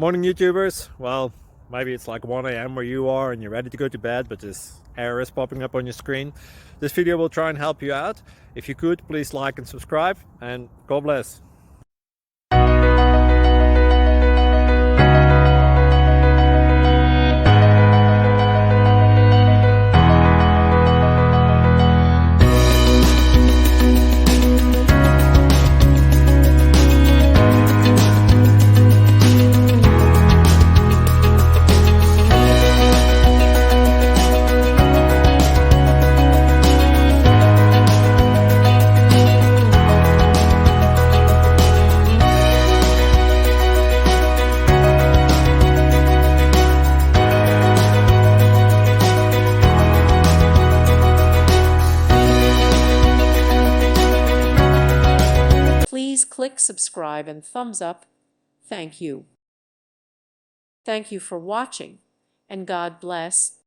Morning, YouTubers. Well, maybe it's like 1 a.m. where you are and you're ready to go to bed, but this error is popping up on your screen. This video will try and help you out. If you could, please like and subscribe, and God bless. Please click subscribe and thumbs up. Thank you. Thank you for watching, and God bless.